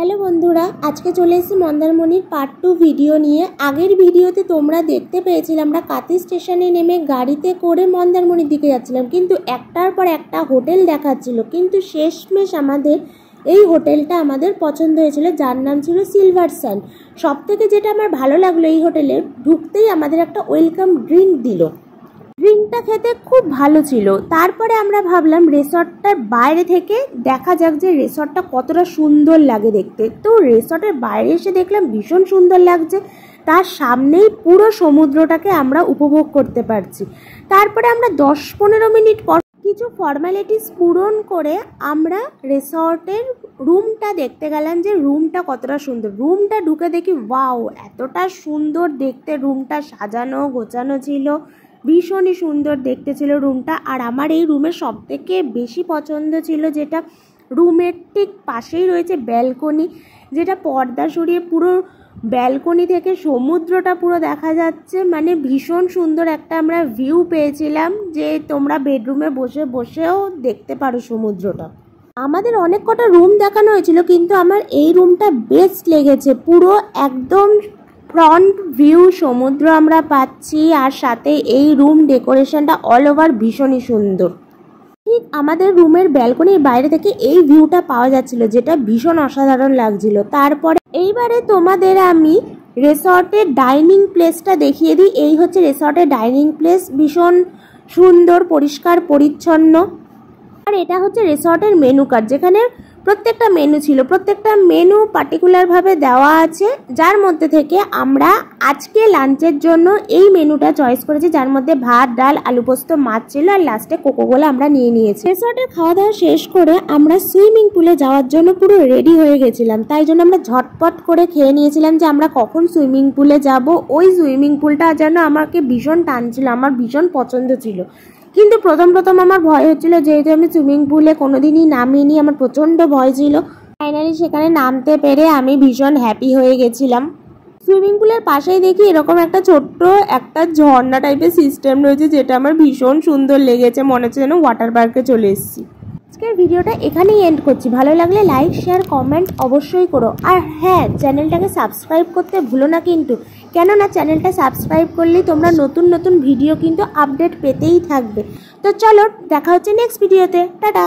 Hello বন্ধুরা, আজকে চলে এসেছি মন্দারমণির পার্ট 2 ভিডিও নিয়ে। আগের ভিডিওতে তোমরা দেখতে পেয়েছিলে আমরা কাতি স্টেশনে নেমে গাড়িতে করে মন্দারমণির দিকে যাচ্ছিলাম, কিন্তু একটার পর একটা হোটেল দেখাচ্ছিল, কিন্তু শেষমেশ আমাদের এই হোটেলটা আমাদের পছন্দ হয়েছিল, যার নাম ছিল সিলভার স্যান্ড। সব থেকে যেটা আমার ভালো লাগলো, এই হোটেলে ঢুকতেই আমাদের একটা ওয়েলকাম ড্রিঙ্ক দিল। ড্রিঙ্কটা খেতে খুব ভালো ছিল। তারপরে আমরা ভাবলাম রিসর্টটার বাইরে থেকে দেখা যাক যে রিসর্টটা কতটা সুন্দর লাগে দেখতে। তো রিসর্টের বাইরে এসে দেখলাম ভীষণ সুন্দর লাগছে, তার সামনেই পুরো সমুদ্রটাকে আমরা উপভোগ করতে পারছি। তারপরে আমরা 10-15 মিনিট পর কিছু ফর্মালিটিস পূরণ করে আমরা রিসর্টের রুমটা দেখতে গেলাম যে রুমটা কতটা সুন্দর। রুমটা ঢুকে দেখি ওয়াও, এতটা সুন্দর দেখতে, রুমটা সাজানো গোছানো ছিল, ভীষণই সুন্দর দেখতে ছিল রুমটা। আর আমার এই রুমের সব থেকে বেশি পছন্দ ছিল যেটা রুমের ঠিক পাশেই রয়েছে ব্যালকনি, যেটা পর্দা সরিয়ে পুরো ব্যালকনি থেকে সমুদ্রটা পুরো দেখা যাচ্ছে। মানে ভীষণ সুন্দর একটা আমরা ভিউ পেয়েছিলাম, যে তোমরা বেডরুমে বসে বসেও দেখতে পারো সমুদ্রটা। আমাদের অনেক কটা রুম দেখানো হয়েছিল, কিন্তু আমার এই রুমটা বেস্ট লেগেছে। পুরো একদম ফ্রন্ট ভিউ সমুদ্র আমরা পাচ্ছি, আর সাথে এই রুম ডেকোরেশনটা অল ওভার ভীষণই সুন্দর। ঠিক আমাদের রুমের ব্যালকনির বাইরে থেকে এই ভিউটা পাওয়া যাচ্ছিল, যেটা ভীষণ অসাধারণ লাগছিল। তারপরে এইবারে তোমাদের আমি রিসর্টের ডাইনিং প্লেসটা দেখিয়ে দিই। এই হচ্ছে রিসর্টের ডাইনিং প্লেস, ভীষণ সুন্দর, পরিষ্কার পরিচ্ছন্ন। আর এটা হচ্ছে রিসর্টের মেনু কার্ড, যেখানে প্রত্যেকটা মেনু ছিল, প্রত্যেকটা মেনু পার্টিকুলারভাবে দেওয়া আছে, যার মধ্যে থেকে আমরা আজকে লাঞ্চের জন্য এই মেনুটা চয়েস করেছি, যার মধ্যে ভাত, ডাল, আলু পোস্ত, মাছ ছিল, আর লাস্টে কোকোকোলা আমরা নিয়ে নিয়েছি। রিসর্টের খাওয়া দাওয়া শেষ করে আমরা সুইমিং পুলে যাওয়ার জন্য পুরো রেডি হয়ে গেছিলাম, তাই জন্য আমরা ঝটপট করে খেয়ে নিয়েছিলাম যে আমরা কখন সুইমিং পুলে যাব। ওই সুইমিং পুলটা যেন আমাকে ভীষণ টানছিল, আমার ভীষণ পছন্দ ছিল। কিন্তু প্রথম আমার ভয় হচ্ছিল, যেহেতু আমি সুইমিং পুলে কোনোদিনই নামিনি, আমার প্রচণ্ড ভয় ছিল। ফাইনালি সেখানে নামতে পেরে আমি ভীষণ হ্যাপি হয়ে গেছিলাম। সুইমিং পুলের পাশেই দেখি এরকম একটা ছোট্ট একটা ঝর্ণা টাইপের সিস্টেম রয়েছে, যেটা আমার ভীষণ সুন্দর লেগেছে, মনে হচ্ছে যেন ওয়াটার পার্কে চলে এসেছি। আজকের ভিডিওটা এখানেই এন্ড করছি। ভালো লাগলে লাইক, শেয়ার, কমেন্ট অবশ্যই করো। আর হ্যাঁ, চ্যানেলটাকে সাবস্ক্রাইব করতে ভুলো না কিন্তু, কেননা চ্যানেলটা সাবস্ক্রাইব করলেই তোমরা নতুন ভিডিও কিন্তু আপডেট পেতেই থাকবে। তো চলো, দেখা হচ্ছে নেক্সট ভিডিওতে। টাটা।